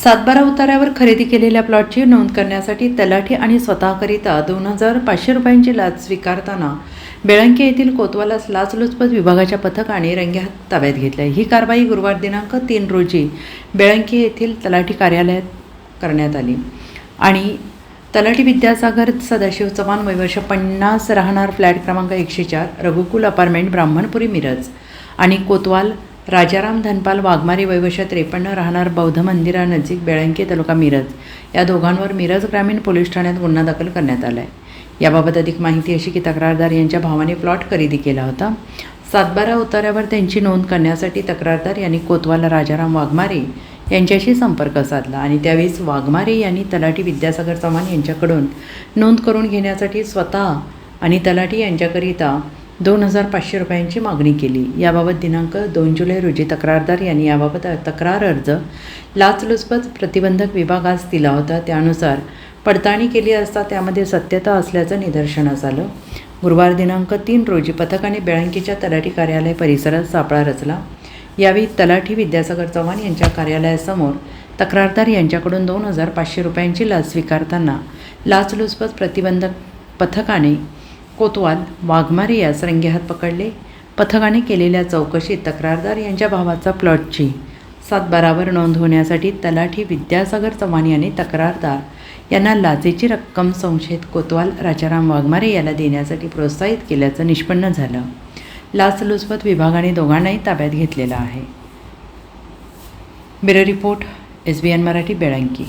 सातबारा उतार्यावर खरेदी केलेल्या प्लॉटची नोंद करण्यासाठी तलाठी आणि स्वतःकरिता 2,500 रुपयांची लाच स्वीकारताना बेळंकी येथील कोतवाल लाचलुचपत विभागाच्या पथकाने रंगेहात ताब्यात घेतले. ही कारवाई गुरुवार दिनांक 3 रोजी बेळंकी येथील तलाठी कार्यालयात करण्यात आली आणि तलाठी विद्यासागर सदाशिव चव्हाण, वय वर्ष 50, राहणार फ्लॅट क्रमांक 104, रघुकुल अपार्टमेंट, ब्राह्मणपुरी, मिरज, आणि कोतवाल राजाराम धनपाल वाघमारे, वय वर्ष 53, राहणार बौद्ध मंदिरानजीक, बेळंकी, तालुका मिरज, या दोघांवर मिरज ग्रामीण पोलीस ठाण्यात गुन्हा दाखल करण्यात आला आहे. याबाबत अधिक माहिती अशी की तक्रारदार यांच्या भावाने प्लॉट खरेदी केला होता. सातबारा उतार्यावर त्यांची नोंद करण्यासाठी तक्रारदार यांनी कोतवाल राजाराम वाघमारे यांच्याशी संपर्क साधला आणि त्यावेळेस वाघमारे यांनी तलाठी विद्यासागर चव्हाण यांच्याकडून नोंद करून घेण्यासाठी स्वतः आणि तलाठी यांच्याकरिता 2,500 रुपयांची मागणी केली. याबाबत दिनांक 2 जुलै रोजी तक्रारदार यांनी याबाबत तक्रार अर्ज लाचलुचपत प्रतिबंधक विभागास दिला होता. त्यानुसार पडताळणी केली असता त्यामध्ये सत्यता असल्याचं निदर्शनास आलं. गुरुवार दिनांक 3 रोजी पथकाने बेळंकीच्या तलाठी कार्यालय परिसरात सापळा रचला. यावेळी तलाठी विद्यासागर चव्हाण यांच्या कार्यालयासमोर तक्रारदार यांच्याकडून 2,500 रुपयांची लाच स्वीकारताना लाचलुचपत प्रतिबंधक पथकाने कोतवाल वाघमारे यास रंगेहात पकडले. पथकाने केलेल्या चौकशीत तक्रारदार यांच्या भावाचा प्लॉटची सातबारावर नोंद होण्यासाठी तलाठी विद्यासागर चव्हाण यांनी तक्रारदार यांना लाचेची रक्कम संशयित कोतवाल राजाराम वाघमारे याला देण्यासाठी प्रोत्साहित केल्याचं निष्पन्न झालं. लाचलुचपत विभागाने दोघांनाही ताब्यात घेतलेला आहे. Bureau report, SBN Marathi, Belanki.